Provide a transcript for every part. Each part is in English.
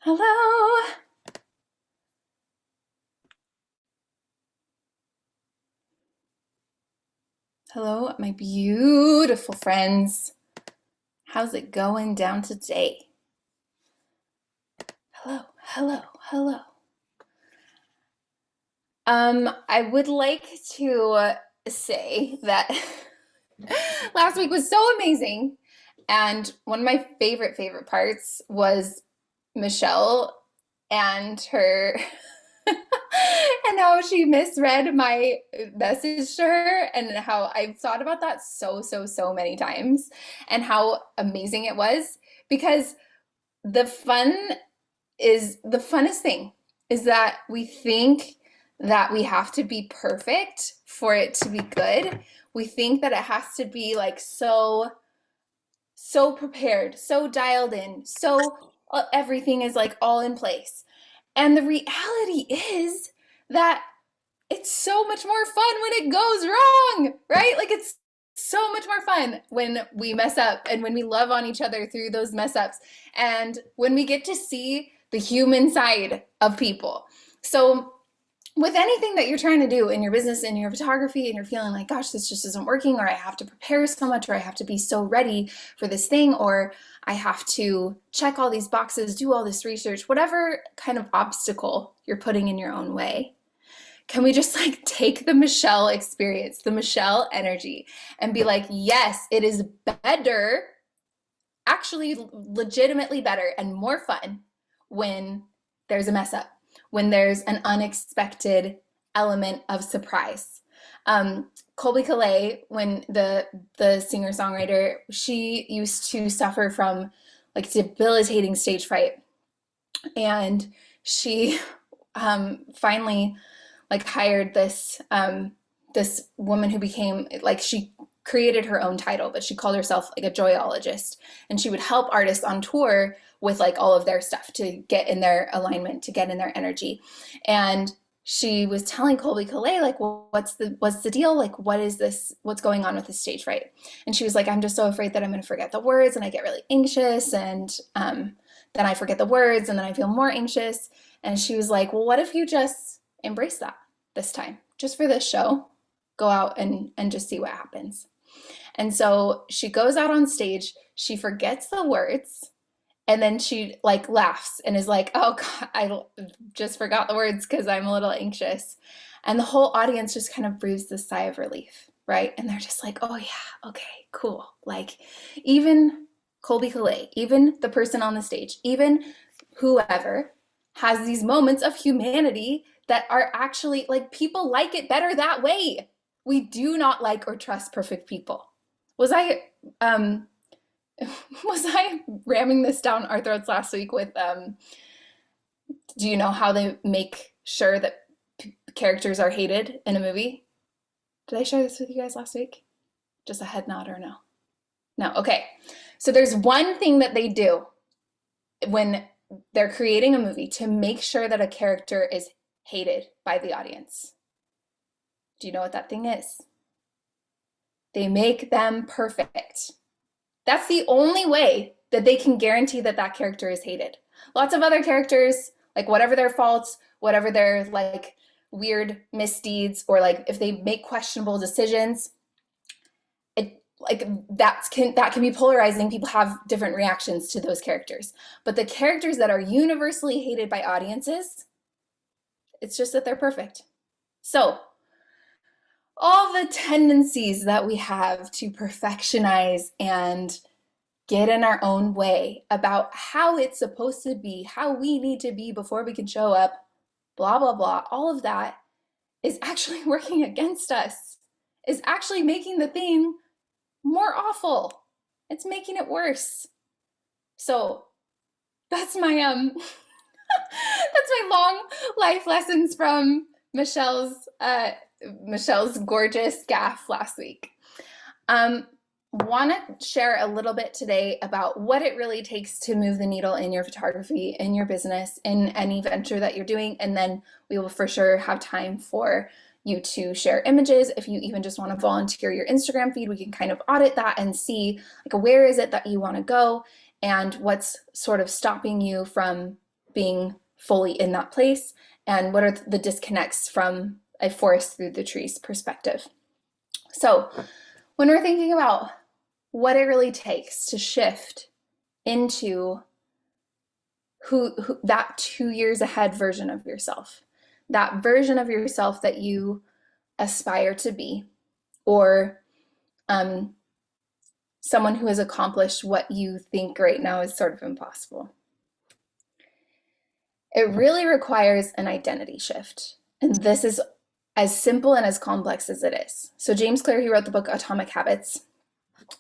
Hello. Hello, my beautiful friends. How's it going down today? Hello, hello, hello. I would like to say that last week was so amazing. And one of my favorite parts was Michelle and her and how she misread my message to her, and how I've thought about that so many times, and how amazing it was, because the fun the funnest thing is that we think that we have to be perfect for it to be good. We think that it has to be like so prepared, so dialed in, so everything is like all in place. And the reality is that it's so much more fun when it goes wrong, right? Like, it's so much more fun when we mess up, and when we love on each other through those mess ups, and when we get to see the human side of people. So with anything that you're trying to do in your business, in your photography, and you're feeling like, gosh, this just isn't working, or I have to prepare so much, or I have to be so ready for this thing, or I have to check all these boxes, do all this research, whatever kind of obstacle you're putting in your own way, can we just like take the Michelle experience, the Michelle energy, and be like, yes, it is better, actually legitimately better and more fun when there's a mess up, when there's an unexpected element of surprise. Colbie Caillat, when the singer-songwriter, she used to suffer from like debilitating stage fright, and she finally like hired this woman who became like, she created her own title, but she called herself like a joyologist, and she would help artists on tour with like all of their stuff to get in their alignment, to get in their energy. And she was telling Colbie Caillat, like, well, what's the deal? Like, what is this? What's going on with the stage fright? And she was like, I'm just so afraid that I'm going to forget the words, and I get really anxious, and then I forget the words, and then I feel more anxious. And she was like, well, what if you just embrace that this time, just for this show? Go out and just see what happens. And so she goes out on stage, she forgets the words, and then she like laughs and is like, oh God, I just forgot the words because I'm a little anxious. And the whole audience just kind of breathes this sigh of relief, right? And they're just like, oh yeah, okay, cool. Like, even Colbie Caillat, even the person on the stage, even whoever has these moments of humanity that are actually like, people like it better that way. We do not like or trust perfect people. Was I um was I ramming this down our throats last week with do you know how they make sure that characters are hated in a movie? Did I share this with you guys last week? Just a head nod or no? No, okay. So there's one thing that they do when they're creating a movie to make sure that a character is hated by the audience. Do you know what that thing is? They make them perfect. That's the only way that they can guarantee that that character is hated. Lots of other characters, like whatever their faults, whatever their like weird misdeeds, or like if they make questionable decisions, it like that can be polarizing. People have different reactions to those characters. But the characters that are universally hated by audiences, it's just that they're perfect. So all the tendencies that we have to perfectionize and get in our own way about how it's supposed to be, how we need to be before we can show up, blah, blah, blah, all of that is actually working against us, is actually making the thing more awful. It's making it worse. So that's my that's my long life lessons from Michelle's gorgeous gaffe last week. Want to share a little bit today about what it really takes to move the needle in your photography, in your business, in any venture that you're doing, and then we will for sure have time for you to share images. If you even just want to volunteer your Instagram feed, we can kind of audit that and see like where is it that you want to go and what's sort of stopping you from being fully in that place, and what are the disconnects from a forest through the trees perspective. So when we're thinking about what it really takes to shift into who that 2 years ahead version of yourself, that version of yourself that you aspire to be, or someone who has accomplished what you think right now is sort of impossible. It really requires an identity shift. And this is as simple and as complex as it is. So James Clear, he wrote the book Atomic Habits,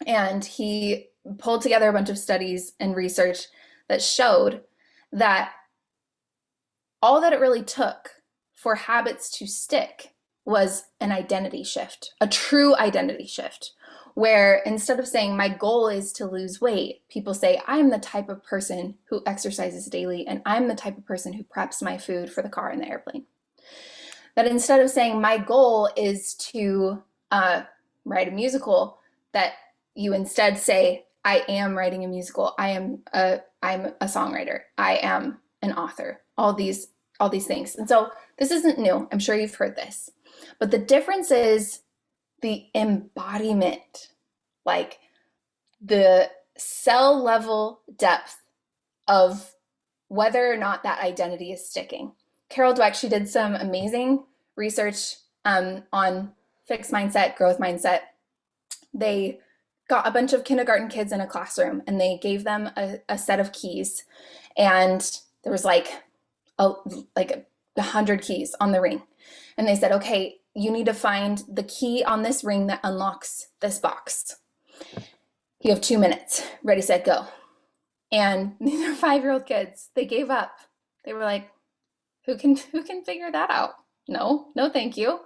and he pulled together a bunch of studies and research that showed that all that it really took for habits to stick was an identity shift, a true identity shift, where instead of saying my goal is to lose weight, people say I'm the type of person who exercises daily, and I'm the type of person who preps my food for the car and the airplane. That instead of saying my goal is to write a musical, that you instead say I am writing a musical, I'm a songwriter, I am an author, all these things. And so this isn't new. I'm sure you've heard this. But the difference is the embodiment, like the cell level depth of whether or not that identity is sticking. Carol Dweck, she did some amazing research on fixed mindset, growth mindset. They got a bunch of kindergarten kids in a classroom and they gave them a set of keys, and there was like 100 keys on the ring, and they said, okay, you need to find the key on this ring that unlocks this box. You have 2 minutes. Ready, set, go. And these are 5-year-old kids. They gave up. They were like, who can figure that out? No, thank you.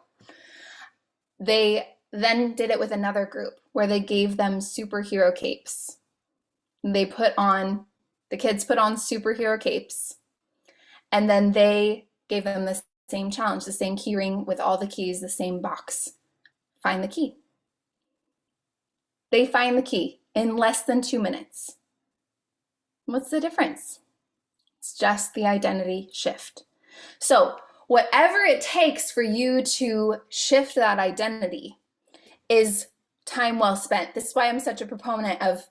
They then did it with another group where they gave them superhero capes. The kids put on superhero capes, and then they gave them the same challenge, the same key ring with all the keys, the same box. Find the key. They find the key in less than 2 minutes. What's the difference? It's just the identity shift. So whatever it takes for you to shift that identity is time well spent. This is why I'm such a proponent of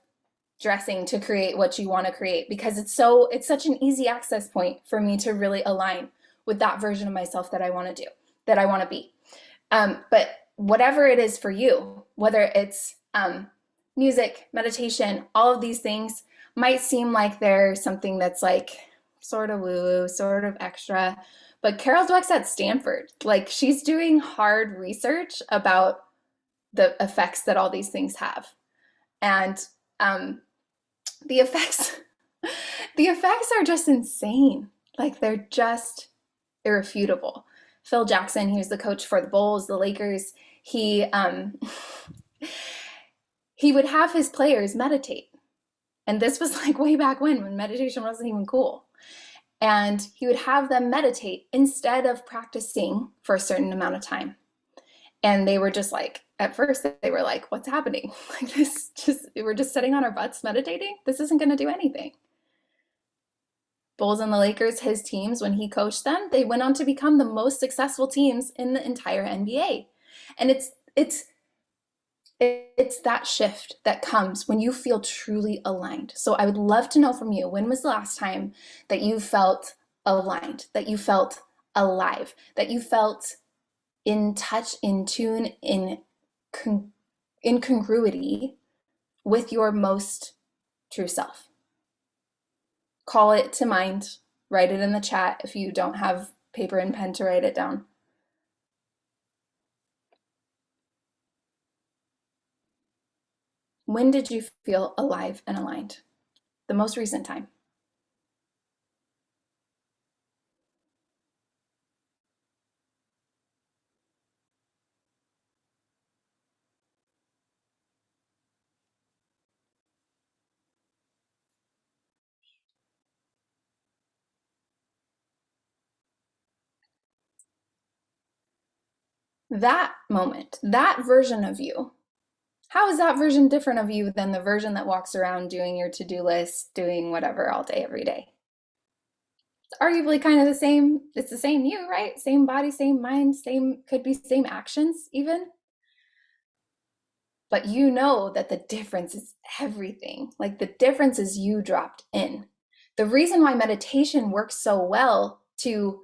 dressing to create what you want to create, because it's such an easy access point for me to really align with that version of myself that I want to do, that I want to be. But whatever it is for you, whether it's music, meditation, all of these things might seem like they're something that's like sort of woo-woo, sort of extra. But Carol Dweck's at Stanford. Like, she's doing hard research about the effects that all these things have. And the effects are just insane. Like, they're just irrefutable. Phil Jackson, he was the coach for the Bulls, the Lakers, he would have his players meditate. And this was like way back when meditation wasn't even cool. And he would have them meditate instead of practicing for a certain amount of time. And they were just like, at first they were like, what's happening? Like, we're just sitting on our butts meditating? This isn't going to do anything. Bulls and the Lakers, his teams, when he coached them, they went on to become the most successful teams in the entire NBA. And it's that shift that comes when you feel truly aligned. So I would love to know from you, when was the last time that you felt aligned, that you felt alive, that you felt in touch, in tune, in congruity with your most true self? Call it to mind. Write it in the chat if you don't have paper and pen to write it down. When did you feel alive and aligned? The most recent time. that moment, that version of you, how is that version different of you than the version that walks around doing your to-do list, doing whatever all day, every day? It's arguably kind of the same. It's the same you, right? Same body, same mind, could be same actions even. But you know that the difference is everything. Like the difference is you dropped in. The reason why meditation works so well to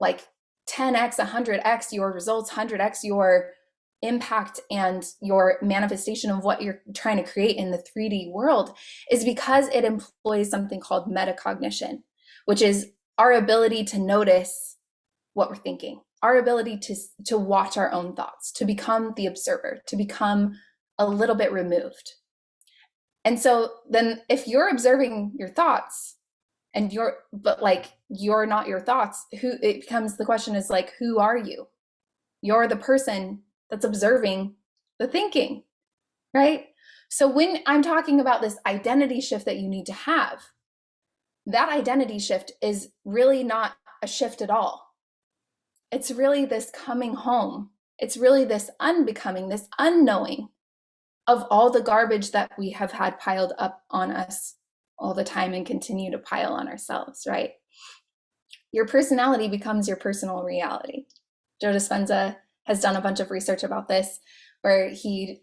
like 10x, 100x your results, 100x your impact and your manifestation of what you're trying to create in the 3D world is because it employs something called metacognition, which is our ability to notice what we're thinking, our ability to watch our own thoughts, to become the observer, to become a little bit removed. And so then if you're observing your thoughts and you're not your thoughts, it becomes the question is like, who are you? You're the person that's observing the thinking, right? So when I'm talking about this identity shift that you need to have, that identity shift is really not a shift at all. It's really this coming home. It's really this unbecoming, this unknowing of all the garbage that we have had piled up on us all the time and continue to pile on ourselves, right? Your personality becomes your personal reality. Joe Dispenza has done a bunch of research about this, where he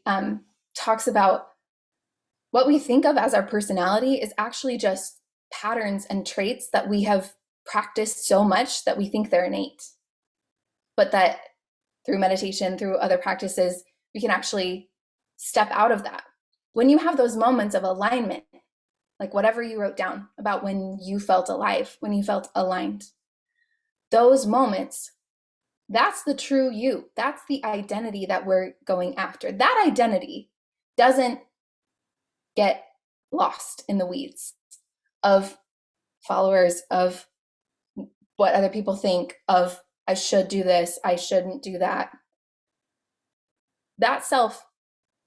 talks about what we think of as our personality is actually just patterns and traits that we have practiced so much that we think they're innate. But that through meditation, through other practices, we can actually step out of that. When you have those moments of alignment, like whatever you wrote down about when you felt alive, when you felt aligned, those moments, that's the true you. That's the identity that we're going after. That identity doesn't get lost in the weeds of followers, of what other people think, of I should do this, I shouldn't do that. That self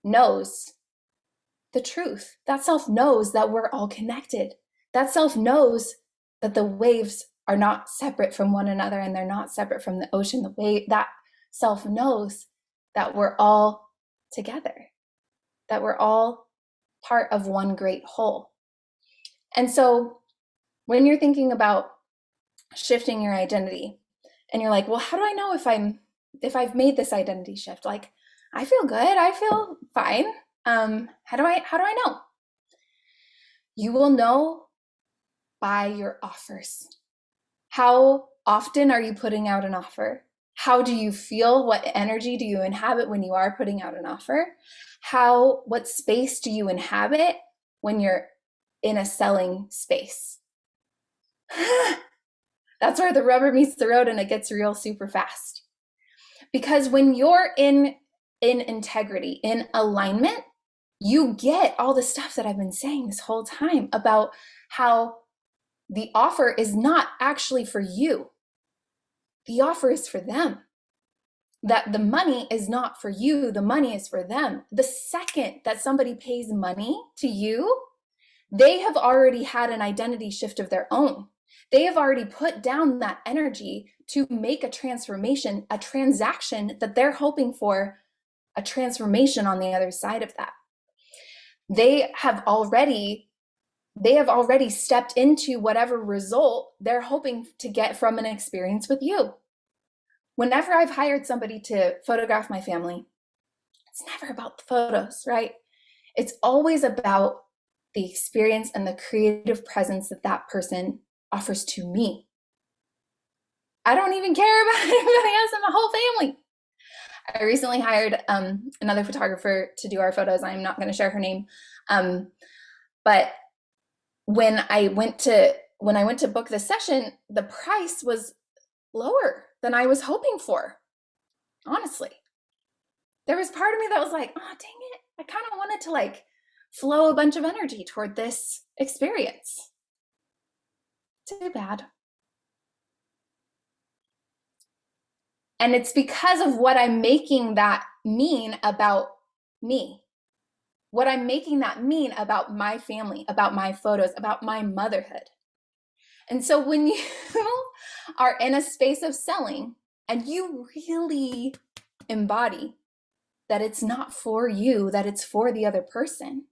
knows the truth. That self knows that we're all connected. That self knows that the waves are not separate from one another and they're not separate from the ocean. That self knows that we're all together, that we're all part of one great whole. And so when you're thinking about shifting your identity and you're like, well, how do I know if I've made this identity shift? Like, I feel good, I feel fine. How do I know? You will know by your offers. How often are you putting out an offer? How do you feel? What energy do you inhabit when you are putting out an offer? What space do you inhabit when you're in a selling space? That's where the rubber meets the road and it gets real super fast. Because when you're in integrity, in alignment, you get all the stuff that I've been saying this whole time about how the offer is not actually for you. The offer is for them. That the money is not for you, the money is for them. The second that somebody pays money to you, they have already had an identity shift of their own. They have already put down that energy to make a transformation, a transaction that they're hoping for, a transformation on the other side of that. They have already stepped into whatever result they're hoping to get from an experience with you. Whenever I've hired somebody to photograph my family, it's never about the photos, right? It's always about the experience and the creative presence that that person offers to me. I don't even care about anybody else in my whole family. I recently hired another photographer to do our photos. I'm not going to share her name. But when I went to book the session, the price was lower than I was hoping for. Honestly, there was part of me that was like, oh, dang it. I kind of wanted to like flow a bunch of energy toward this experience. Too bad. And it's because of what I'm making that mean about me. What I'm making that mean about my family, about my photos, about my motherhood. And so when you are in a space of selling and you really embody that it's not for you, that it's for the other person,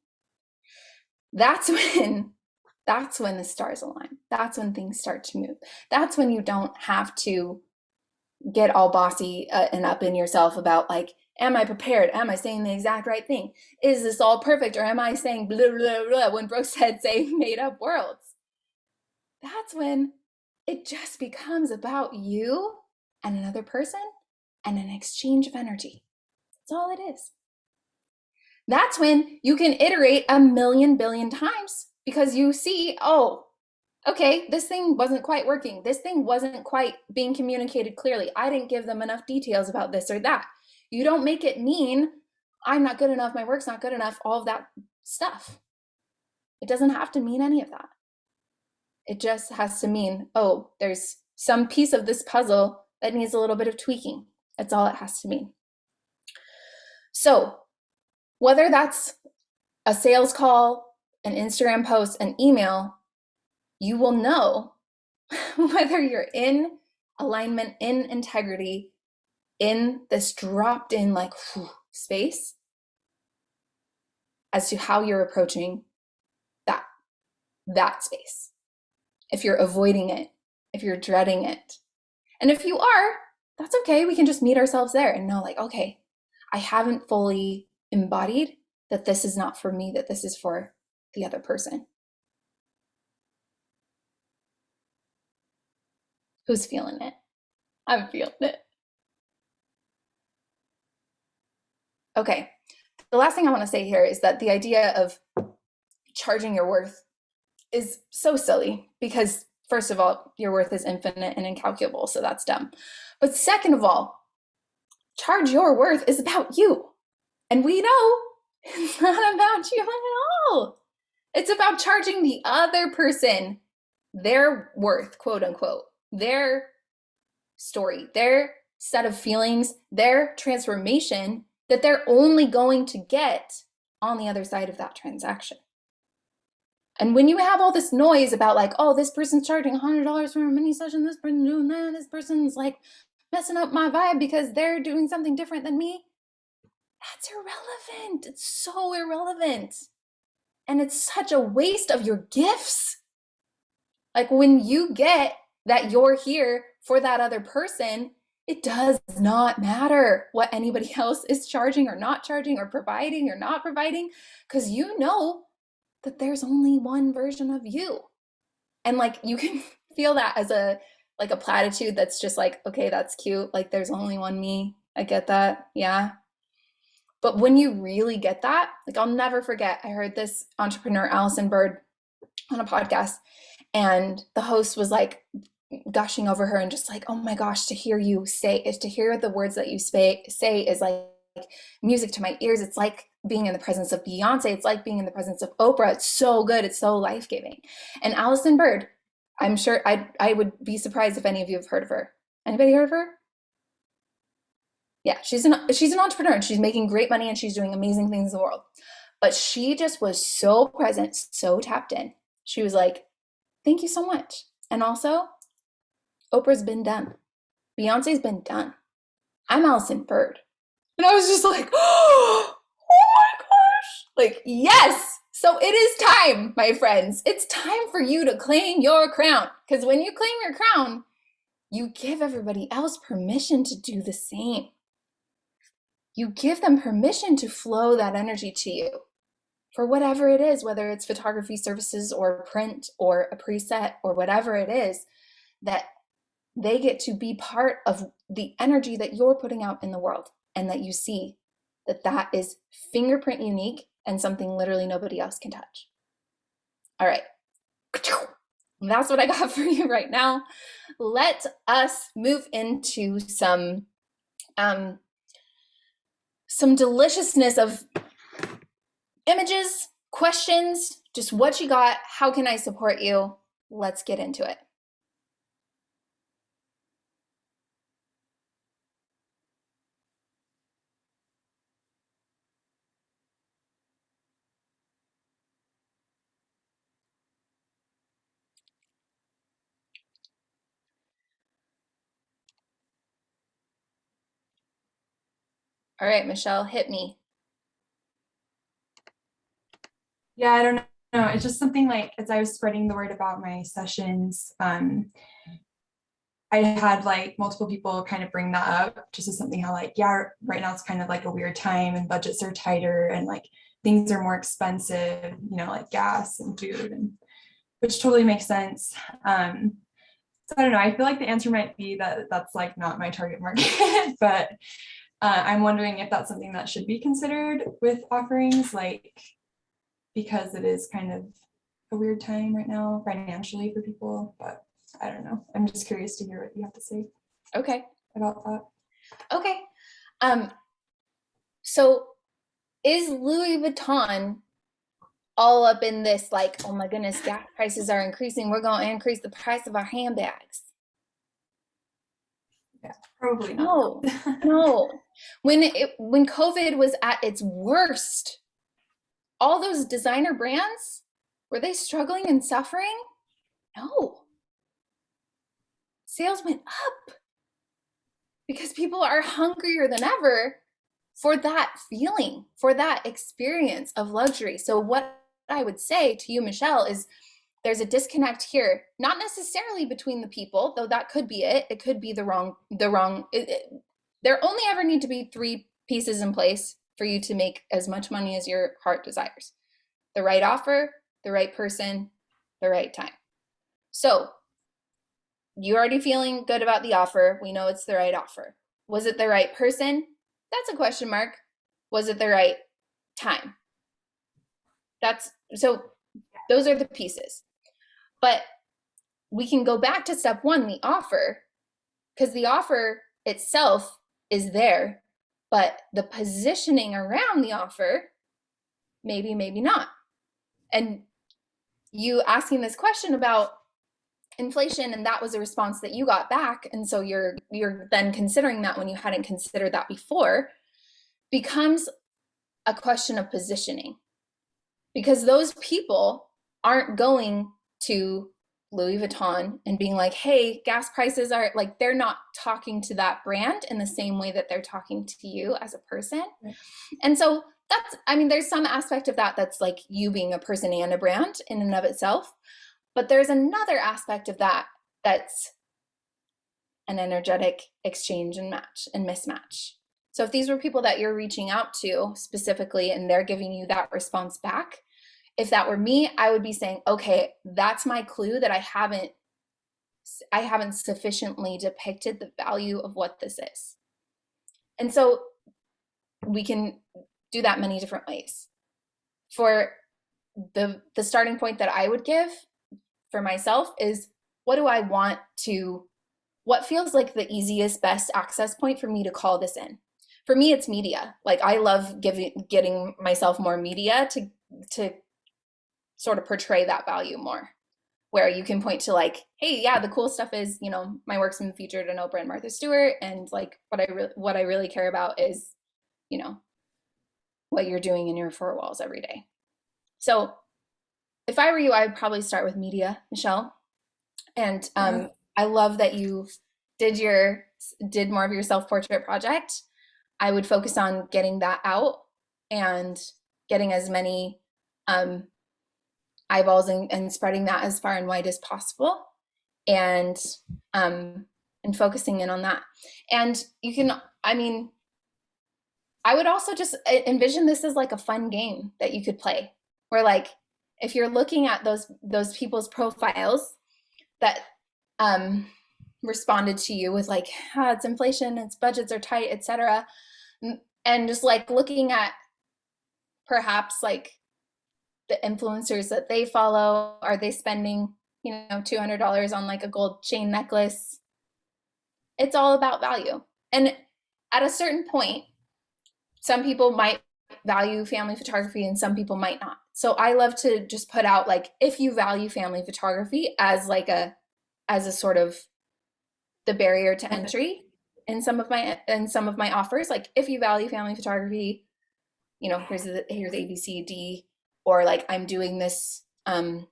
that's when the stars align. That's when things start to move. That's when you don't have to get all bossy and up in yourself about like, am I prepared? Am I saying the exact right thing? Is this all perfect? Or am I saying blah, blah, blah when Brooke said say made up worlds? That's when it just becomes about you and another person and an exchange of energy. That's all it is. That's when you can iterate a million billion times because you see, oh, okay, this thing wasn't quite working. This thing wasn't quite being communicated clearly. I didn't give them enough details about this or that. You don't make it mean I'm not good enough, my work's not good enough, all of that stuff. It doesn't have to mean any of that. It just has to mean, oh, there's some piece of this puzzle that needs a little bit of tweaking. That's all it has to mean. So, whether that's a sales call, an Instagram post, an email, you will know whether you're in alignment, in integrity, in this dropped in like space as to how you're approaching that space. If you're avoiding it, if you're dreading it. And if you are, that's okay. We can just meet ourselves there and know like, okay, I haven't fully embodied that this is not for me, that this is for the other person. Who's feeling it? I'm feeling it. Okay. The last thing I want to say here is that the idea of charging your worth is so silly because, first of all, your worth is infinite and incalculable, so that's dumb. But second of all, charge your worth is about you. And we know it's not about you at all. It's about charging the other person their worth, quote unquote, their story, their set of feelings, their transformation that they're only going to get on the other side of that transaction. And when you have all this noise about like, oh, this person's charging $100 for a mini session, this person doing that, this person's like messing up my vibe because they're doing something different than me, that's irrelevant. It's so irrelevant. And it's such a waste of your gifts. Like when you get that you're here for that other person, it does not matter what anybody else is charging or not charging or providing or not providing, because you know that there's only one version of you. And like you can feel that as a like a platitude that's just like, okay, that's cute. Like there's only one me. I get that. Yeah. But when you really get that, like I'll never forget, I heard this entrepreneur, Allison Bird, on a podcast, and the host was like gushing over her and just like, oh my gosh, to hear you say is to hear the words that you say is like music to my ears. It's like being in the presence of Beyonce. It's like being in the presence of Oprah. It's so good. It's so life-giving. And Allison Bird, I'm sure I would be surprised if any of you have heard of her. Anybody heard of her? Yeah, she's an entrepreneur and she's making great money and she's doing amazing things in the world. But she just was so present, so tapped in. She was like, thank you so much. And also, Oprah's been done. Beyonce's been done. I'm Allison Bird. And I was just like, oh my gosh. Like, yes. So it is time, my friends. It's time for you to claim your crown. Because when you claim your crown, you give everybody else permission to do the same. You give them permission to flow that energy to you for whatever it is, whether it's photography services or print or a preset or whatever it is, that they get to be part of the energy that you're putting out in the world, and that you see that that is fingerprint unique and something literally nobody else can touch. All right. That's what I got for you right now. Let us move into some deliciousness of images, questions, just what you got. How can I support you? Let's get into it. All right, Michelle, hit me. Yeah, I don't know. It's just something like as I was spreading the word about my sessions, I had like multiple people kind of bring that up just as something how like, yeah, right now it's kind of like a weird time and budgets are tighter and like things are more expensive, like gas and food, and which totally makes sense. So I don't know. I feel like the answer might be that that's like not my target market, but I'm wondering if that's something that should be considered with offerings, like because it is kind of a weird time right now financially for people. But I don't know. I'm just curious to hear what you have to say Okay. about that. Okay. Um, so is Louis Vuitton all up in this like, oh my goodness, gas prices are increasing. We're going to increase the price of our handbags. Yeah, probably not. No, no. When COVID was at its worst, all those designer brands, were they struggling and suffering? No. Sales went up because people are hungrier than ever for that feeling, for that experience of luxury. So what I would say to you, Michelle, is there's a disconnect here, not necessarily between the people, though that could be it. It could be there only ever need to be three pieces in place for you to make as much money as your heart desires: the right offer, the right person, the right time. So you're already feeling good about the offer. We know it's the right offer. Was it the right person? That's a question mark. Was it the right time? That's so those are the pieces. But we can go back to step one, the offer, because the offer itself is there, but the positioning around the offer, maybe, maybe not. And you asking this question about inflation, and that was a response that you got back, and so you're then considering that when you hadn't considered that before, becomes a question of positioning, because those people aren't going to Louis Vuitton and being like, hey, gas prices are like, they're not talking to that brand in the same way that they're talking to you as a person. Right. And so there's some aspect of that that's like you being a person and a brand in and of itself. But there's another aspect of that that's an energetic exchange and match and mismatch. So if these were people that you're reaching out to specifically and they're giving you that response back, if that were me, I would be saying, okay, that's my clue that I haven't sufficiently depicted the value of what this is. And so we can do that many different ways. For the starting point that I would give for myself is, what feels like the easiest, best access point for me to call this in? For me, it's media. Like I love getting myself more media to sort of portray that value more, where you can point to like, hey, yeah, the cool stuff is, my work's been featured in Oprah and Martha Stewart, and like what I really care about is, what you're doing in your four walls every day. So if I were you, I would probably start with media, Michelle. And I love that you did more of your self-portrait project. I would focus on getting that out and getting as many eyeballs and spreading that as far and wide as possible, and focusing in on that. And you can, I would also just envision this as like a fun game that you could play, where like if you're looking at those people's profiles that responded to you with like, it's inflation, its budgets are tight, etc., and just like looking at perhaps like the influencers that they follow, are they spending $200 on like a gold chain necklace? It's all about value. And at a certain point, some people might value family photography and some people might not. So I love to just put out like, if you value family photography as a sort of the barrier to entry in some of my offers, like if you value family photography, here's ABCD, or like I'm doing this, I'm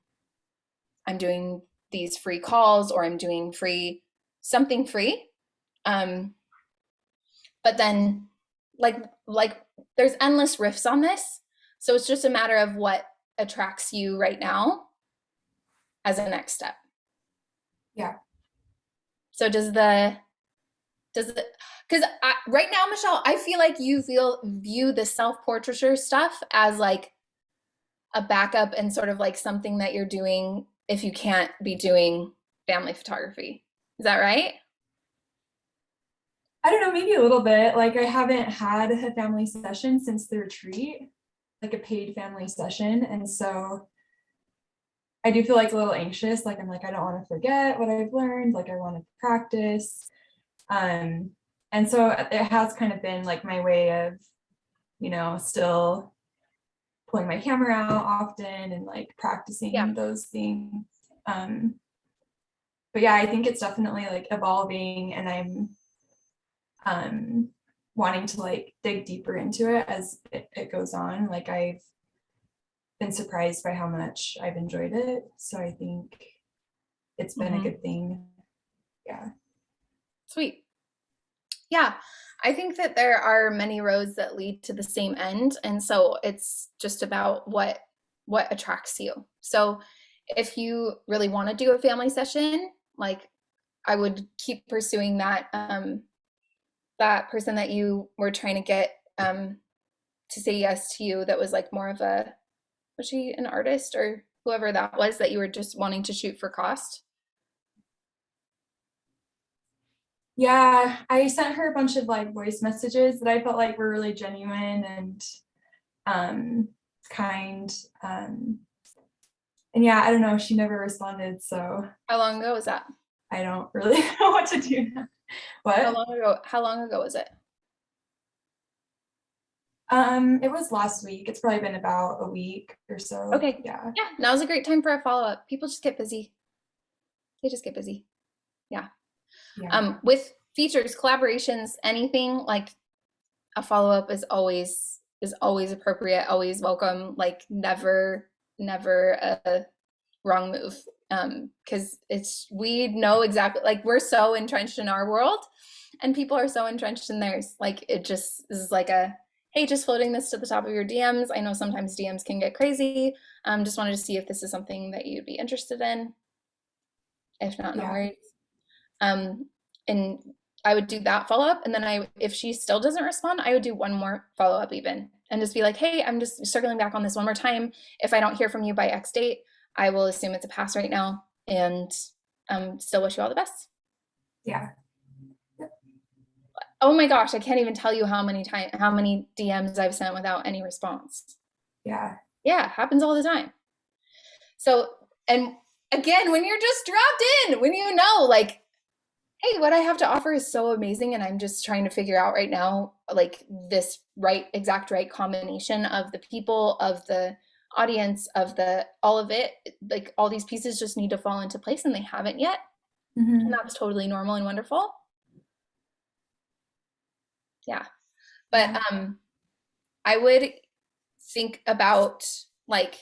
doing these free calls, or I'm doing something free. But then like there's endless riffs on this. So it's just a matter of what attracts you right now as a next step. Yeah. So does the because right now, Michelle, I feel like you view the self-portraiture stuff as like a backup and sort of like something that you're doing if you can't be doing family photography. Is that right? I don't know, maybe a little bit. Like I haven't had a family session since the retreat, like a paid family session. And so I do feel like a little anxious. Like I'm like, I don't want to forget what I've learned. Like I want to practice. Um, and so it has kind of been like my way of, still pulling my camera out often and like Yeah. practicing those things. Um, but yeah, I think it's definitely like evolving, and I'm wanting to like dig deeper into it as it goes on. Like I've been surprised by how much I've enjoyed it. So I think it's been a Hmm. good thing. Yeah. Sweet. Yeah. I think that there are many roads that lead to the same end, and so it's just about what attracts you. So if you really want to do a family session, like I would keep pursuing that person that you were trying to get to say yes to you that was like more of a was she an artist or whoever that was that you were just wanting to shoot for cost? Yeah. I sent her a bunch of like voice messages that I felt like were really genuine and um kind. And yeah, I don't know, she never responded, so How long ago was that? I don't really know what to do now. What? How long ago was it? It was last week. It's probably been about a week or so. Okay. Yeah. Yeah, now's a great time for a follow-up. People just get busy. They just get busy. Yeah. Yeah. With features, collaborations, anything like a follow-up is always appropriate, always welcome, like never a wrong move. Because it's we know exactly like we're so entrenched in our world and people are so entrenched in theirs. Like it just is like a hey, just floating this to the top of your DMs. I know sometimes DMs can get crazy. Just wanted to see if this is something that you'd be interested in. If not, no Yeah. worries. Um, and I would do that follow up, and then if she still doesn't respond, I would do one more follow up even, and just be like, hey, I'm just circling back on this one more time. If I don't hear from you by X date, I will assume it's a pass right now, and still wish you all the best. Yeah. Oh my gosh, I can't even tell you how many DMs I've sent without any response. Yeah. Yeah, happens all the time. So, and again, when you're just dropped in, when you know, like, hey, what I have to offer is so amazing, and I'm just trying to figure out right now, like, this exact right combination of the people, of the audience, of the all of it. Like, all these pieces just need to fall into place, and they haven't yet. And Hmm. that's totally normal and wonderful. Yeah. But Yeah. I would think about like,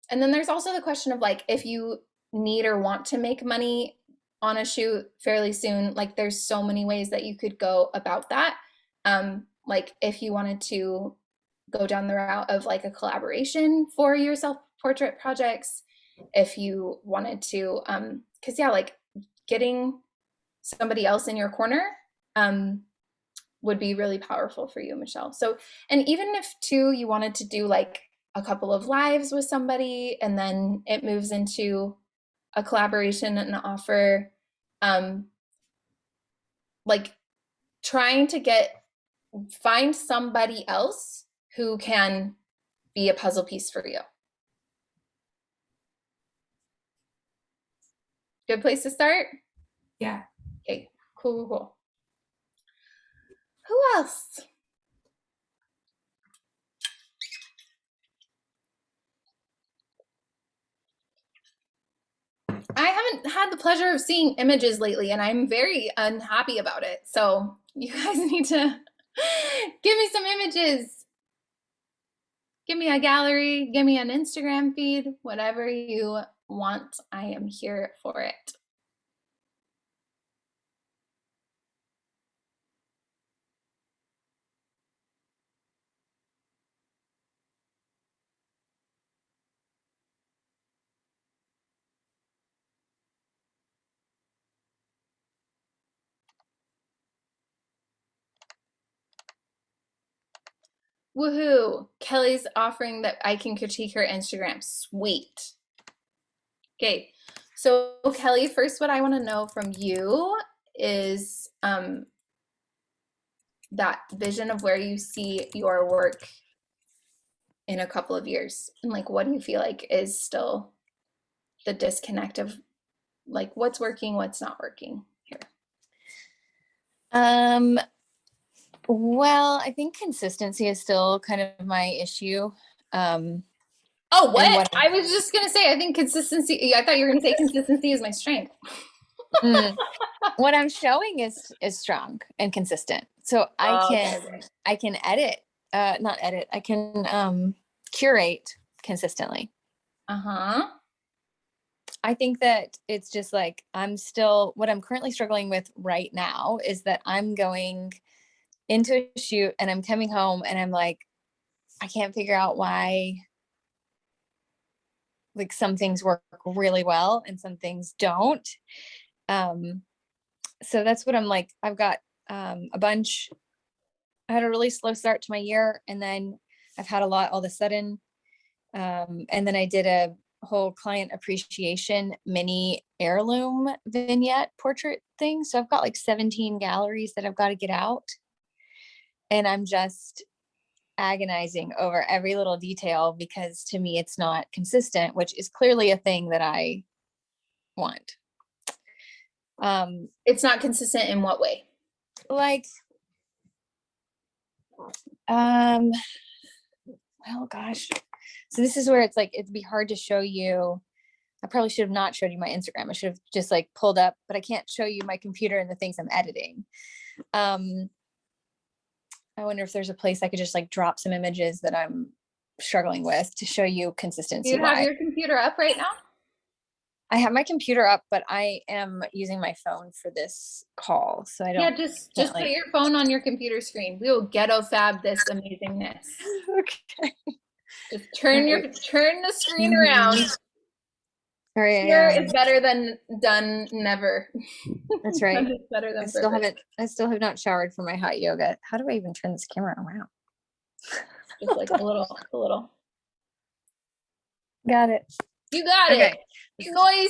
and then there's also the question of like, if you need or want to make money on a shoot fairly soon, like there's so many ways that you could go about that. Like if you wanted to go down the route of like a collaboration for your self-portrait projects, if you wanted to, because yeah, like getting somebody else in your corner would be really powerful for you, Michelle. So, and even if too you wanted to do like a couple of lives with somebody and then it moves into a collaboration and an offer, um, like trying to find somebody else who can be a puzzle piece for you. Good place to start? Yeah. Okay, cool, cool, cool. Who else? I haven't had the pleasure of seeing images lately, and I'm very unhappy about it. So you guys need to give me some images. Give me a gallery, give me an Instagram feed, whatever you want. I am here for it. Woohoo! Kelly's offering that I can critique her Instagram. Sweet. Okay. So Kelly, first what I want to know from you is that vision of where you see your work in a couple of years. And like what do you feel like is still the disconnect of like what's working, what's not working here? Um, well, I think consistency is still kind of my issue. Oh, And what? what I was just gonna say, I think consistency. I thought you were gonna say consistency is my strength. what I'm showing is strong and consistent. So Oh, okay, okay. I can edit, not edit, I can curate consistently. Uh-huh. I think that it's just like what I'm currently struggling with right now is that I'm going into a shoot and I'm coming home and I'm like, I can't figure out why like some things work really well and some things don't. So that's what I'm like. I've got a bunch. I had a really slow start to my year, and then I've had a lot all of a sudden. And then I did a whole client appreciation mini heirloom vignette portrait thing. So I've got like 17 galleries that I've got to get out. And I'm just agonizing over every little detail because to me it's not consistent, which is clearly a thing that I want. It's not consistent in what way? Like oh gosh, so this is where it's like it'd be hard to show you. I probably should have not showed you my Instagram. I should have just like pulled up, but I can't show you my computer and the things I'm editing. I wonder if there's a place I could just like drop some images that I'm struggling with to show you Do consistency. you have your computer up right now? I have my computer up, but I am using my phone for this call, so I don't. Yeah, just put your phone on your computer screen. We will ghetto fab this amazingness. Okay. Just turn the screen around. All right. Sure is better than done never. That's right. It's better than I still have not showered for my hot yoga. How do I even turn this camera around? Just like a little. Got it. You got it. Noise.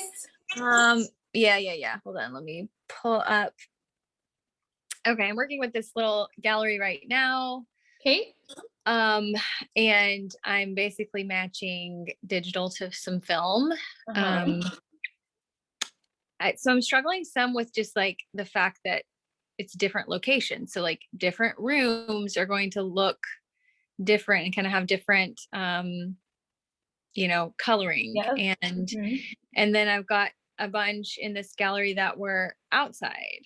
Yeah. Hold on. Let me pull up. Okay, I'm working with this little gallery right now. Okay. And I'm basically matching digital to some film. So I'm struggling some with just like the fact that it's different locations. So like different rooms are going to look different and kind of have different, coloring. Yep. And then I've got a bunch in this gallery that were outside,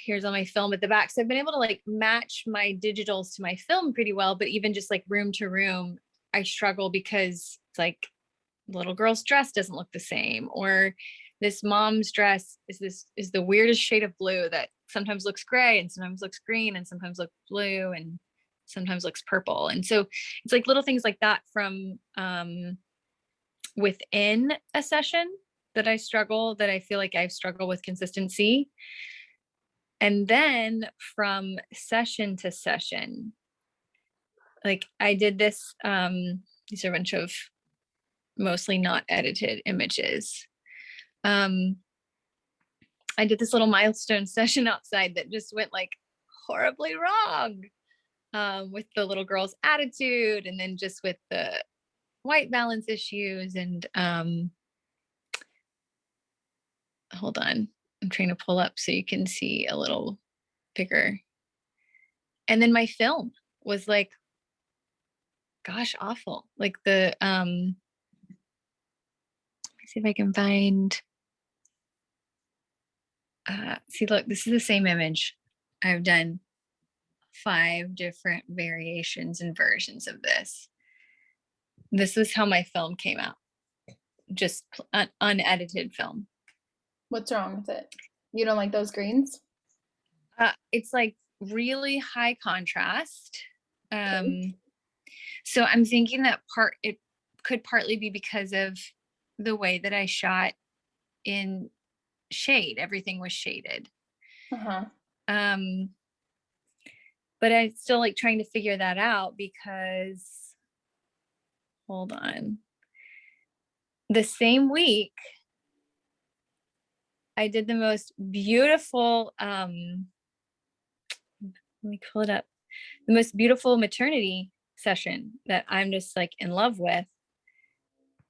here's all my film at the back. So I've been able to like match my digitals to my film pretty well, but even just like room to room, I struggle because it's like little girl's dress doesn't look the same, or this mom's dress is the weirdest shade of blue that sometimes looks gray and sometimes looks green and sometimes looks blue and sometimes looks purple. And so it's like little things like that from within a session that I feel like I struggle with consistency. And then from session to session, like I did this, these are a bunch of mostly not edited images. I did this little milestone session outside that just went like horribly wrong, with the little girl's attitude and then just with the white balance issues. And hold on, I'm trying to pull up so you can see a little bigger. And then my film was like, gosh, awful. Like the, let me see if I can find, see, look, this is the same image. I've done 5 different variations and versions of this. This is how my film came out. Just unedited film. What's wrong with it? You don't like those greens? It's like really high contrast. So I'm thinking that it could partly be because of the way that I shot in shade. Everything was shaded. but I still like trying to figure that out because, hold on. The same week, I did the most beautiful, let me pull it up. The most beautiful maternity session that I'm just like in love with.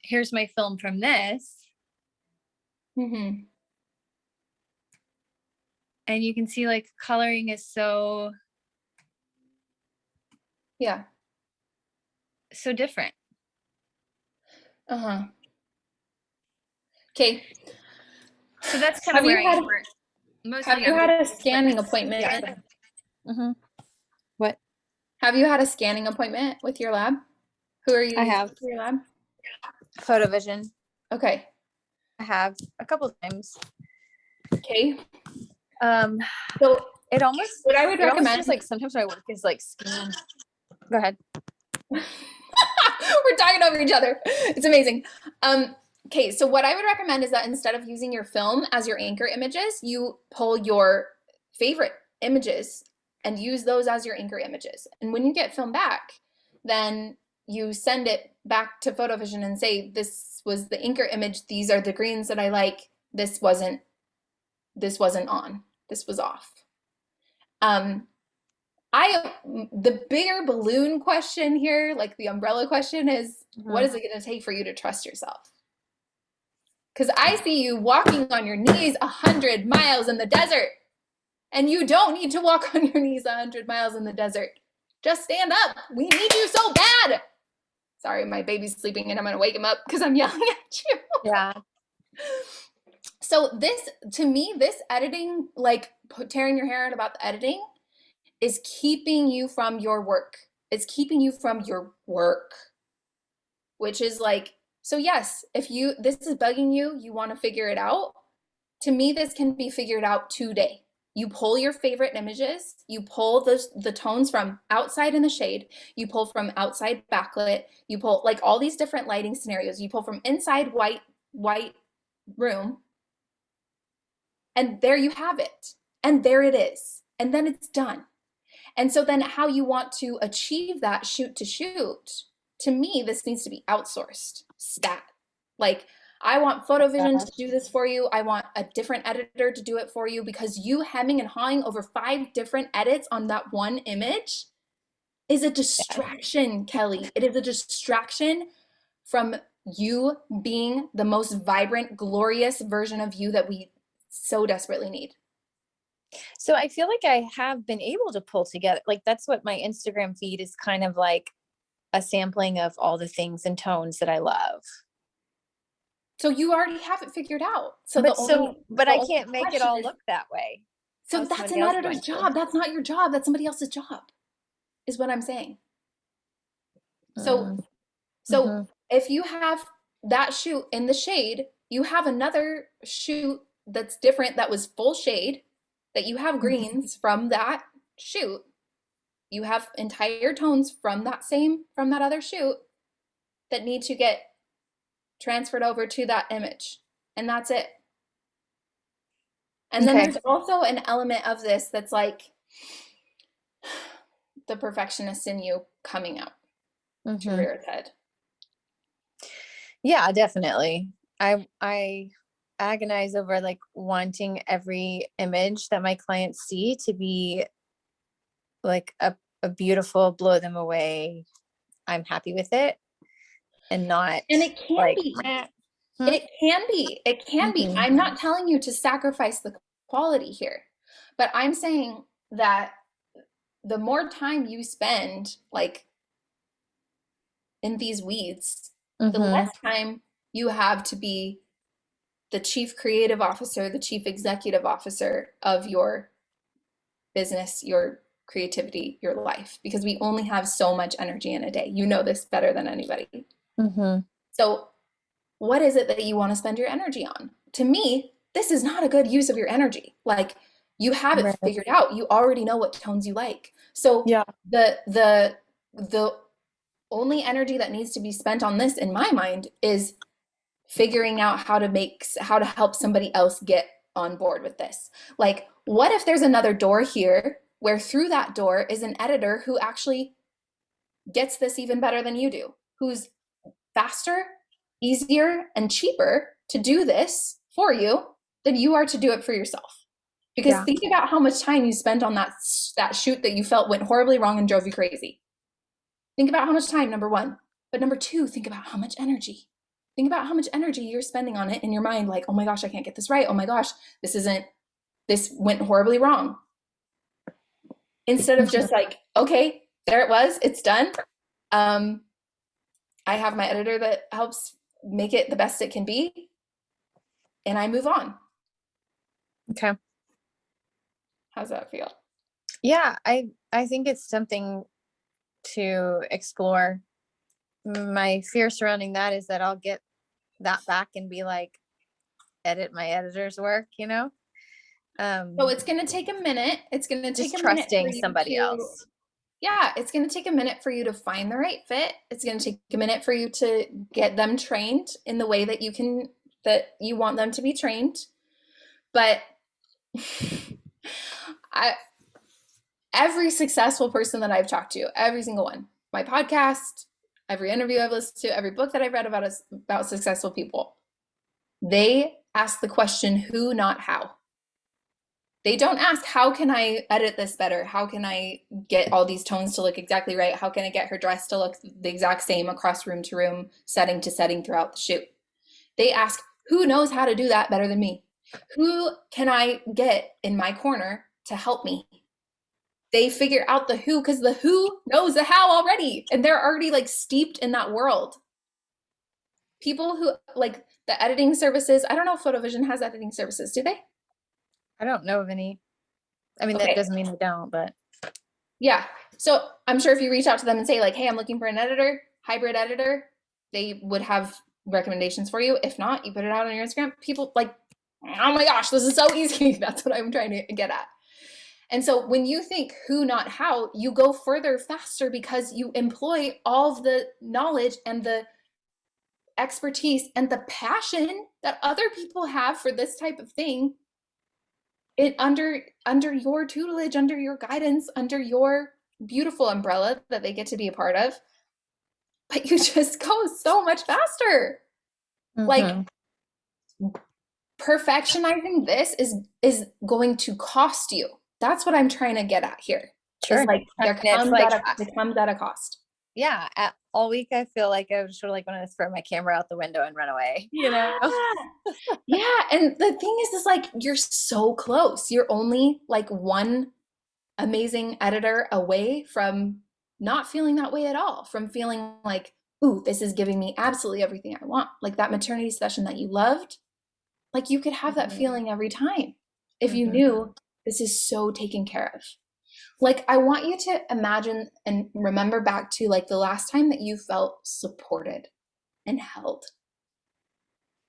Here's my film from this. Mm-hmm. And you can see like coloring is so Yeah. different. Uh-huh. Okay. So that's kind Have of you where I had- am. Mostly Have you I'm had a just- scanning appointment? Yeah. Mm-hmm. What? Have you had a scanning appointment with your lab? Who are you I using have. for your lab? Photovision. Okay. I have a couple times. Okay. So it almost, what I would it almost recommend feels like sometimes my work is like scan. Go ahead. We're talking over each other. It's amazing. Okay, so what I would recommend is that instead of using your film as your anchor images, you pull your favorite images and use those as your anchor images. And when you get film back, then you send it back to Photovision and say, this was the anchor image. These are the greens that I like. This wasn't on. This was off. The bigger balloon question here, like the umbrella question is, what is it going to take for you to trust yourself? Because I see you walking on your knees 100 miles in the desert, and you don't need to walk on your knees 100 miles in the desert. Just stand up. We need you so bad. Sorry, my baby's sleeping and I'm going to wake him up because I'm yelling at you. Yeah. So this, to me, this editing, like tearing your hair out about the editing, is keeping you from your work. It's keeping you from your work, which is like, so yes, if this is bugging you, you want to figure it out. To me, this can be figured out today. You pull your favorite images, you pull the tones from outside in the shade, you pull from outside backlit, you pull like all these different lighting scenarios, you pull from inside white room, and there you have it. And there it is. And then it's done. And so then how you want to achieve that shoot to shoot, to me, this needs to be outsourced stat. Like, I want Photovision to do this for you. I want a different editor to do it for you, because you hemming and hawing over 5 different edits on that one image is a distraction, Kelly. It is a distraction from you being the most vibrant, glorious version of you that we so desperately need. So I feel like I have been able to pull together, like that's what my Instagram feed is kind of like, a sampling of all the things and tones that I love. So you already have it figured out. So but I can't make it all look that way. So that's an editor's job. That's not your job. That's somebody else's job, is what I'm saying. So if you have that shoot in the shade, you have another shoot that's different that was full shade, that you have greens from that shoot. You have entire tones from that other shoot that need to get transferred over to that image. And that's it. And then there's also an element of this that's like the perfectionist in you coming out to rear its head. Yeah, definitely. I agonize over like wanting every image that my clients see to be like a beautiful, blow them away, I'm happy with it, and not. And it can like, be. It can be. I'm not telling you to sacrifice the quality here, but I'm saying that the more time you spend like in these weeds, the less time you have to be the chief creative officer, the chief executive officer of your business, your creativity, your life, because we only have so much energy in a day. You know this better than anybody. So what is it that you want to spend your energy on? To me, this is not a good use of your energy. Like, you have it figured out. You already know what tones you like. So the only energy that needs to be spent on this, in my mind, is figuring out how to help somebody else get on board with this. Like, what if there's another door here where through that door is an editor who actually gets this even better than you do, who's faster, easier, and cheaper to do this for you than you are to do it for yourself. Because Yeah. think about how much time you spent on that shoot that you felt went horribly wrong and drove you crazy. Think about how much time, number one. But number two, think about how much energy. Think about how much energy you're spending on it in your mind, like, oh my gosh, I can't get this right. Oh my gosh, this went horribly wrong. Instead of just like, okay, there it was, it's done. I have my editor that helps make it the best it can be, and I move on. Okay. How's that feel? Yeah, I think it's something to explore. My fear surrounding that is that I'll get that back and be like, edit my editor's work, you know? So it's going to take a minute. It's going to Just take a minute for trusting you somebody to- else. Yeah, it's going to take a minute for you to find the right fit. It's going to take a minute for you to get them trained in the way that you want them to be trained. But every successful person that I've talked to, every single one, my podcast, every interview I've listened to, every book that I've read about successful people, they ask the question, who, not how. They don't ask, how can I edit this better? How can I get all these tones to look exactly right? How can I get her dress to look the exact same across room to room, setting to setting throughout the shoot? They ask, who knows how to do that better than me? Who can I get in my corner to help me? They figure out the who because the who knows the how already, and they're already like steeped in that world. People who like the editing services, I don't know if PhotoVision has editing services, do they? I don't know of any. I mean, Okay. that doesn't mean I don't, but Yeah. So I'm sure if you reach out to them and say like, hey, I'm looking for an editor, hybrid editor, they would have recommendations for you. If not, you put it out on your Instagram. People like, oh my gosh, this is so easy. That's what I'm trying to get at. And so when you think who, not how, you go further faster because you employ all of the knowledge and the expertise and the passion that other people have for this type of thing under your tutelage, under your guidance, under your beautiful umbrella that they get to be a part of. But you just go so much faster. Like perfectionizing this is going to cost you. That's what I'm trying to get at here. sure. Is like And it comes at a cost. Yeah, all week I feel like I was sort of like want to throw my camera out the window and run away, you know? Yeah, and the thing is like you're so close. You're only like one amazing editor away from not feeling that way at all, from feeling like, ooh, this is giving me absolutely everything I want. Like that maternity session that you loved, like you could have that feeling every time if you knew this is so taken care of. Like I want you to imagine and remember back to like the last time that you felt supported and held.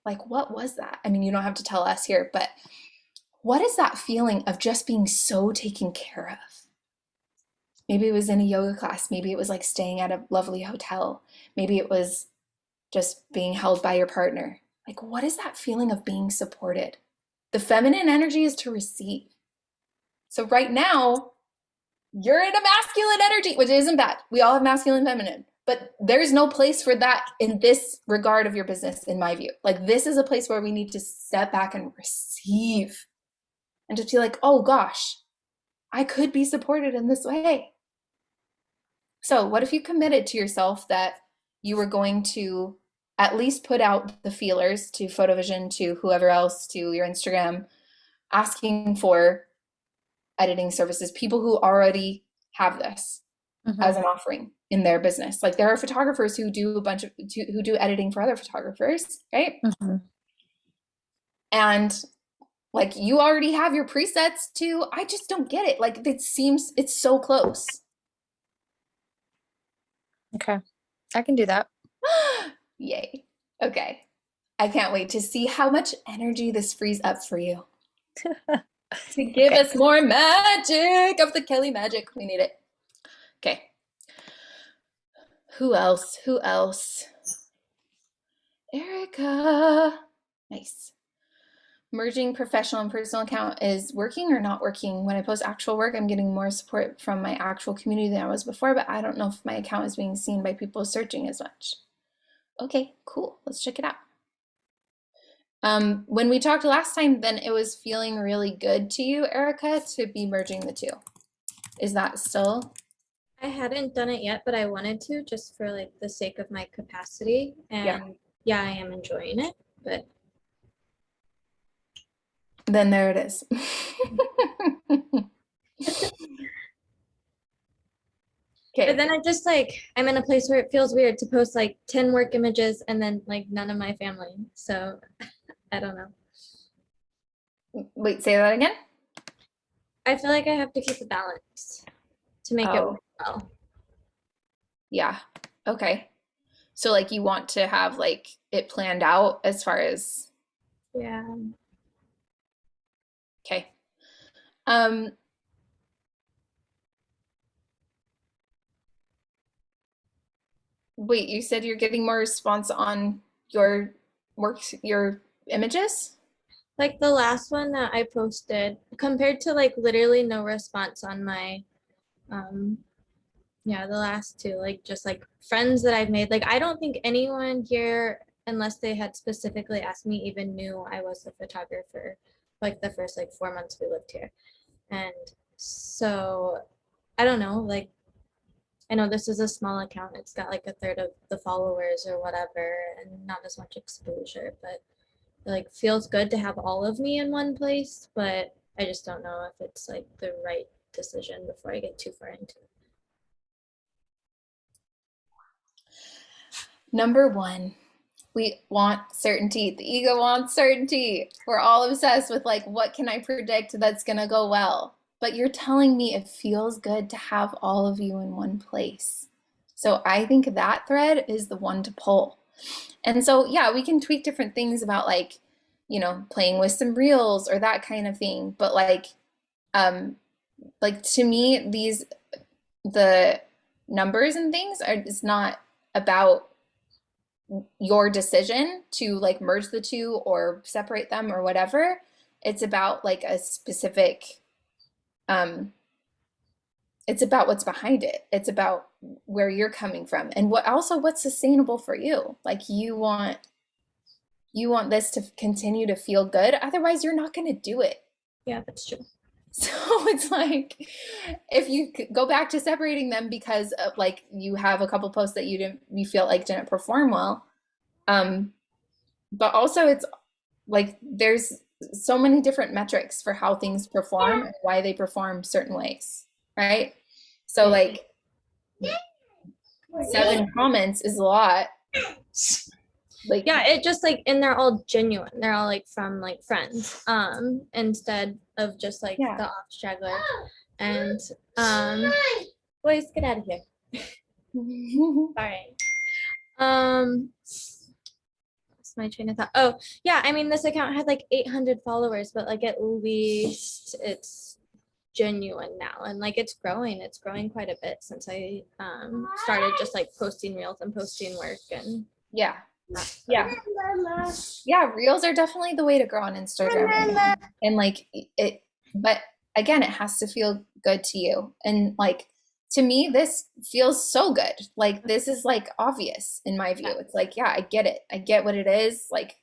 Like what was that? I mean, you don't have to tell us here, but what is that feeling of just being so taken care of? Maybe it was in a yoga class. Maybe it was like staying at a lovely hotel. Maybe it was just being held by your partner. Like, what is that feeling of being supported? The feminine energy is to receive. So right now, you're in a masculine energy, which isn't bad. We all have masculine, feminine, but there's no place for that in this regard of your business, in my view. Like this is a place where we need to step back and receive and just be like, oh gosh, I could be supported in this way. So what if you committed to yourself that you were going to at least put out the feelers to PhotoVision, to whoever else, to your Instagram, asking for editing services, people who already have this as an offering in their business. Like there are photographers who do who do editing for other photographers, right? And like you already have your presets too. I just don't get it. Like it's so close. Okay. I can do that. Yay. Okay. I can't wait to see how much energy this frees up for you. To give us more magic of the Kelly magic. We need it. Okay. Who else? Who else? Erica. Nice. merging professional and personal account is working or not working. When I post actual work, I'm getting more support from my actual community than I was before, but I don't know if my account is being seen by people searching as much. Okay, cool. Let's check it out. When we talked last time, then it was feeling really good to you, Erica, to be merging the two. Is that still? I hadn't done it yet, but I wanted to just for like the sake of my capacity. And yeah, I am enjoying it, but Then there it is. Okay. but then I just like I'm in a place where it feels weird to post like 10 work images and then like none of my family. So I don't know. Wait, say that again? I feel like I have to keep it balanced to make it Oh. work well. Yeah. Okay. So like you want to have like it planned out as far as Yeah. okay. Wait, you said you're getting more response on your works, your images? Like the last one that I posted compared to like literally no response on my yeah, the last two, like just like friends that I've made. Like I don't think anyone here, unless they had specifically asked me, even knew I was a photographer like the first like 4 months we lived here. And so I don't know, like I know this is a small account. It's got like a third of the followers or whatever and not as much exposure, but it, like feels good to have all of me in one place, but I just don't know if it's like the right decision before I get too far into it. Number one, we want certainty. The ego wants certainty. We're all obsessed with like, what can I predict that's gonna go well? But you're telling me it feels good to have all of you in one place. So I think that thread is the one to pull. And so, yeah, we can tweak different things about like, you know, playing with some reels or that kind of thing. But like to me, the numbers and things are, it's not about your decision to like merge the two or separate them or whatever. It's about like a specific, it's about what's behind it. It's about where you're coming from and what's sustainable for you. Like you want this to continue to feel good. Otherwise you're not going to do it. Yeah, that's true. So it's like, if you go back to separating them because of like you have a couple posts that you feel like didn't perform well, but also it's like there's so many different metrics for how things perform and why they perform certain ways, right? So like 7 comments is a lot. Like Yeah, it just like, and they're all genuine. They're all like from like friends, instead of just like Yeah. the off straggler. And boys, get out of here. Sorry. Lost my train of thought. Oh, yeah, I mean this account had like 800 followers, but like at least it's genuine now, and like it's growing quite a bit since I started just like posting reels and posting work. And yeah. Reels are definitely the way to grow on Instagram right now. And like it, but again, it has to feel good to you. And like to me, this feels so good. Like this is like obvious in my view. It's like, yeah, I get it. I get what it is. Like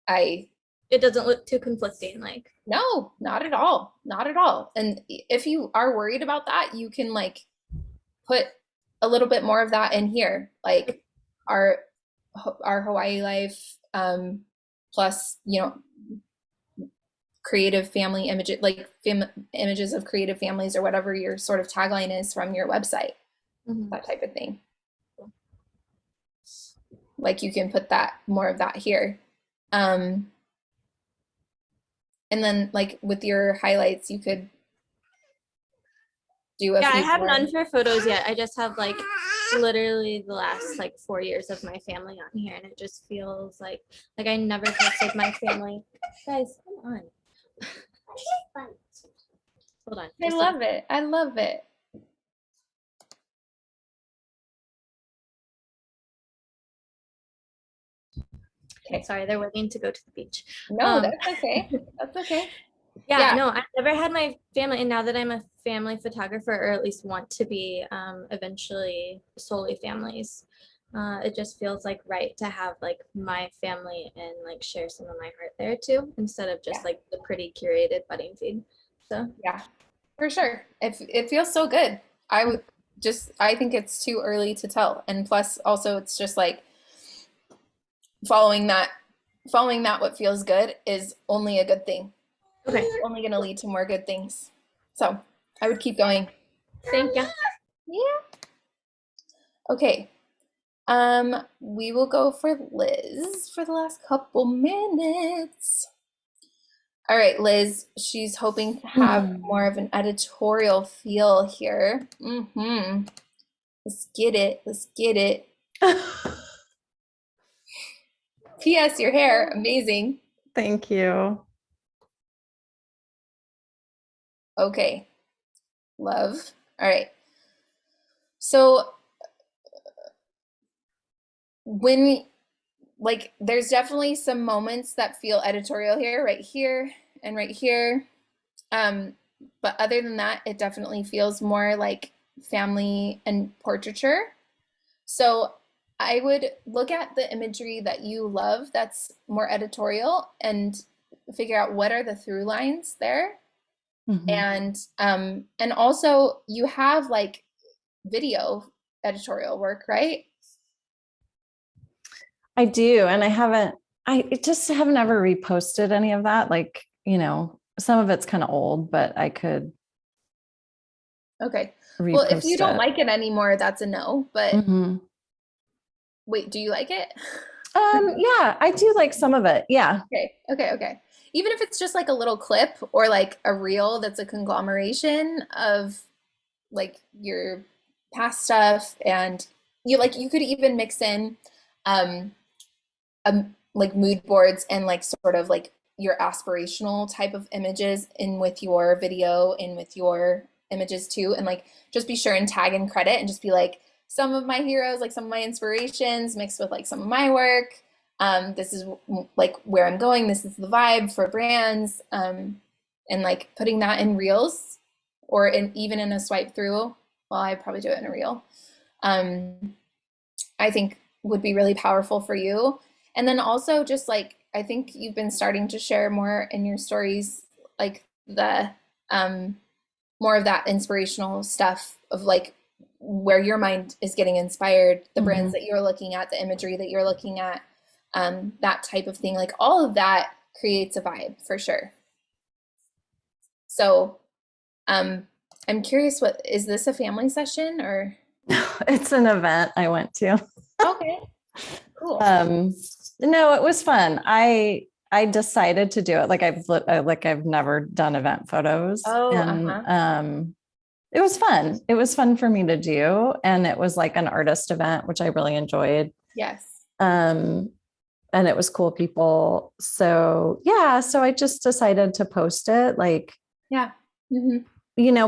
it doesn't look too conflicting. Like no, not at all. Not at all. And if you are worried about that, you can like put a little bit more of that in here. Like our Hawaii life, plus, you know, creative family images, like images of creative families or whatever your sort of tagline is from your website, that type of thing. Like you can put that more of that here. And then like with your highlights, you could do a yeah, I few have more. none for photos yet. I just have like literally the last like 4 years of my family on here, and it just feels like I never posted my family. Guys, come on. Hold on. I love it. I love it. Okay, sorry, they're waiting to go to the beach. No, Um, that's okay. That's okay. Yeah, Yeah. no, I've never had my family, and now that I'm a family photographer, or at least want to be, eventually solely families, it just feels like right to have like my family and like share some of my heart there too, instead of just Yeah. like the pretty curated wedding feed. So Yeah, for sure. It feels so good. I think it's too early to tell. And plus also it's just like following that what feels good is only a good thing. okay, It's only going to lead to more good things. So, I would keep going. thank you. Yeah. Okay. We will go for Liz for the last couple minutes. All right, Liz, she's hoping to have more of an editorial feel here. Let's get it. Let's get it. P.S. Your hair, amazing. Thank you. Okay. Love. All right. So there's definitely some moments that feel editorial here and right here. But other than that, it definitely feels more like family and portraiture. So I would look at the imagery that you love that's more editorial and figure out what are the through lines there. And also you have like video editorial work, right? I do. And I just haven't ever reposted any of that. Like, some of it's kind of old, but I could Okay. repost Well, if you don't it. like it anymore, that's a no. But Mhm. wait, do you like it? Yeah, I do like some of it. Yeah. Okay. Even if it's just like a little clip or like a reel that's a conglomeration of like your past stuff, and you could even mix in like mood boards and like sort of like your aspirational type of images in with your video and with your images too, and like just be sure and tag and credit and just be like some of my heroes, like some of my inspirations mixed with like some of my work. This is like where I'm going. This is the vibe for brands, and like putting that in reels or even in a swipe through. Well, I probably do it in a reel. I think would be really powerful for you. And then also just like I think you've been starting to share more in your stories, like the more of that inspirational stuff of like where your mind is getting inspired, the brands that you're looking at, the imagery that you're looking at, that type of thing. Like all of that creates a vibe for sure. So I'm curious, what is this, a family session or? It's an event I went to. Okay, cool. No, it was fun. I decided to do it. Like I've never done event photos. And it was fun. It was fun for me to do. And it was like an artist event, which I really enjoyed. Yes. And it was cool people. So yeah, so I just decided to post it. Like, Yeah.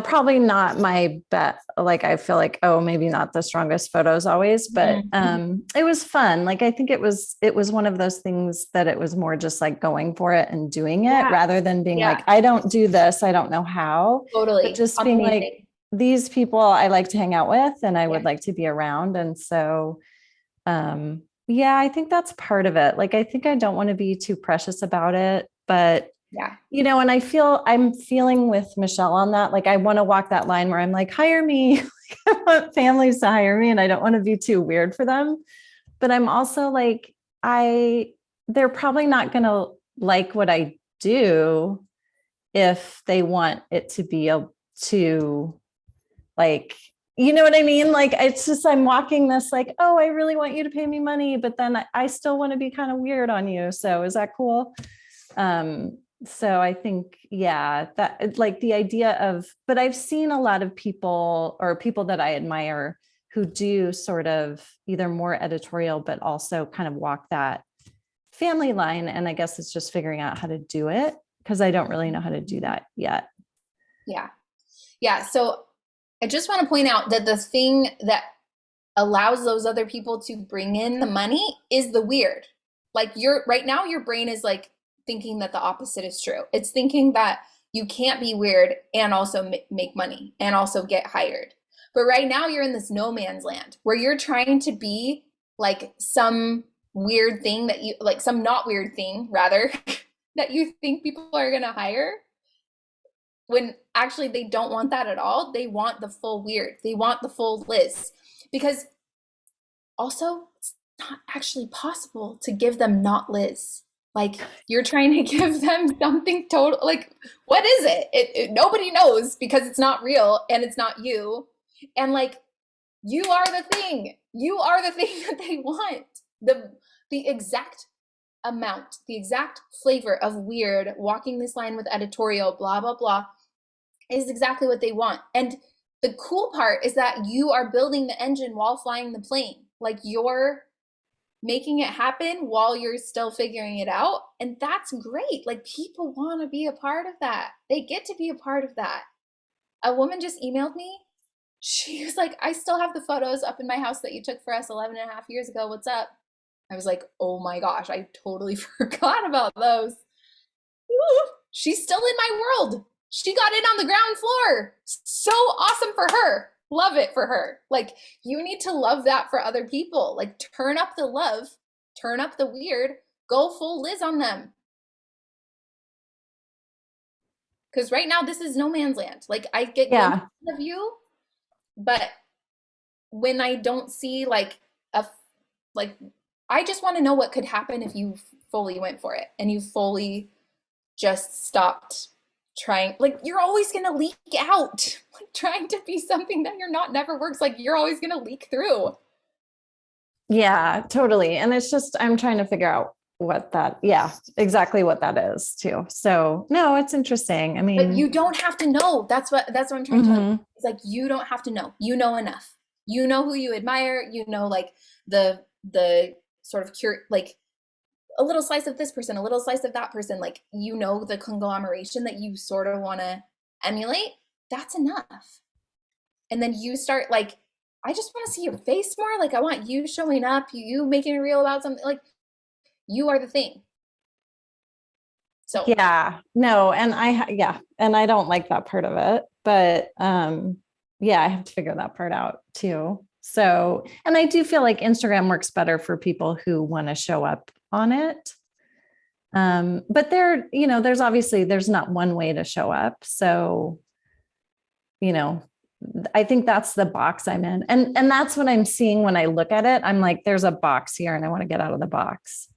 Probably not my bet. Like, I feel like, oh, maybe not the strongest photos always, but it was fun. Like, I think it was one of those things that it was more just like going for it and doing it rather than being like, I don't do this. I don't know how. Totally. But just being like, these people I like to hang out with and I would like to be around. And so, yeah, I think that's part of it. Like, I think I don't want to be too precious about it, but and I'm feeling with Michelle on that. Like, I want to walk that line where I'm like, hire me. I want families to hire me and I don't want to be too weird for them. But I'm also like, they're probably not going to like what I do if they want it to be like, you know what I mean? Like, it's just, I'm walking this like, oh, I really want you to pay me money, but then I still want to be kind of weird on you. So is that cool? So I think, that like the idea of, but I've seen a lot of people that I admire who do sort of either more editorial, but also kind of walk that family line. And I guess it's just figuring out how to do it because I don't really know how to do that yet. Yeah. So I just want to point out that the thing that allows those other people to bring in the money is the weird. like right now your brain is like thinking that the opposite is true. It's thinking that you can't be weird and also make money and also get hired. But right now you're in this no man's land where you're trying to be like some weird thing that you like, some not weird thing rather that you think people are going to hire, when actually they don't want that at all. They want the full weird. They want the full Liz, because also it's not actually possible to give them not Liz. Like, you're trying to give them something total, like, what is it? Nobody knows because it's not real and it's not you. And like, you are the thing. You are the thing that they want. The exact amount, the exact flavor of weird, walking this line with editorial, blah, blah, blah, is exactly what they want. And the cool part is that you are building the engine while flying the plane. Like, you're making it happen while you're still figuring it out. And that's great. Like, people want to be a part of that. They get to be a part of that. A woman just emailed me. She was like, I still have the photos up in my house that you took for us 11 and a half years ago. What's up? I was like, oh my gosh, I totally forgot about those. Woo! She's still in my world. She got in on the ground floor. So awesome for her. Love it for her. Like, you need to love that for other people. Like, turn up the love, turn up the weird, go full Liz on them. Because right now this is no man's land. Like, I get glimpses of you, but when I don't see like I just want to know what could happen if you fully went for it and you fully just stopped trying. Like, you're always going to leak out. Like, trying to be something that you're not never works. Like, you're always going to leak through. Yeah, totally. And it's just, I'm trying to figure out exactly what that is too. So no, it's interesting. I mean, but you don't have to know. That's what I'm trying to tell you. It's like, you don't have to know. You know enough. You know who you admire. You know, like the sort of like a little slice of this person, a little slice of that person. Like, you know, the conglomeration that you sort of want to emulate. That's enough. And then you start like, I just want to see your face more. Like, I want you showing up, you making a reel about something. Like, you are the thing. So yeah, no, and I don't like that part of it, but I have to figure that part out too. So, and I do feel like Instagram works better for people who want to show up on it. But there's obviously, there's not one way to show up. So, I think that's the box I'm in. And that's what I'm seeing when I look at it. I'm like, there's a box here and I want to get out of the box,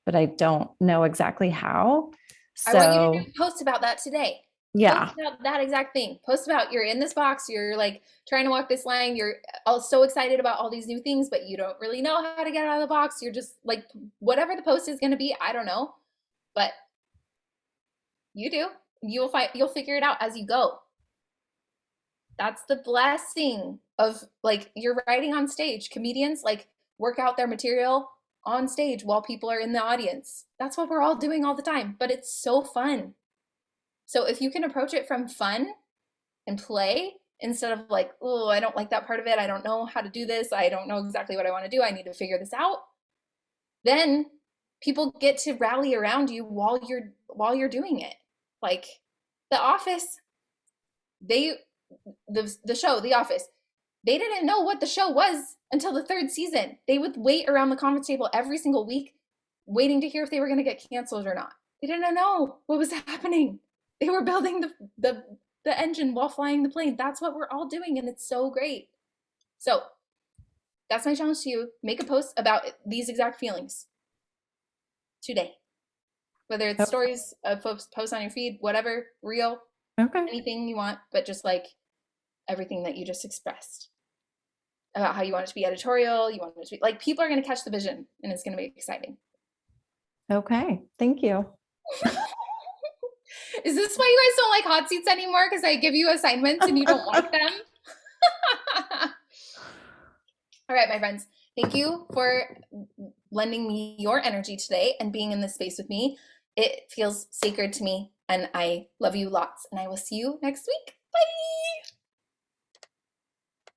but I don't know exactly how. So I want you to post about that today. Yeah. Post about that exact thing. Post about, you're in this box, you're like trying to walk this line, you're all so excited about all these new things, but you don't really know how to get out of the box. You're just like, whatever the post is going to be, I don't know, but you do. You'll figure it out as you go. That's the blessing of, like, you're writing on stage. Comedians like work out their material on stage while people are in the audience. That's what we're all doing all the time, but it's so fun. So if you can approach it from fun and play instead of like, oh, I don't like that part of it. I don't know how to do this. I don't know exactly what I want to do. I need to figure this out. Then people get to rally around you while you're doing it. Like The Office, the show, The Office, they didn't know what the show was until the third season. They would wait around the conference table every single week, waiting to hear if they were going to get canceled or not. They didn't know what was happening. They were building the engine while flying the plane. That's what we're all doing, and it's so great. So that's my challenge to you. Make a post about these exact feelings today. Whether it's stories, post on your feed, whatever, reel, anything you want, but just like everything that you just expressed about how you want it to be editorial, you want it to be like, people are going to catch the vision, and it's going to be exciting. Okay, thank you. Is this why you guys don't like hot seats anymore? Because I give you assignments and you don't like them? All right, my friends. Thank you for lending me your energy today and being in this space with me. It feels sacred to me, and I love you lots. And I will see you next week. Bye.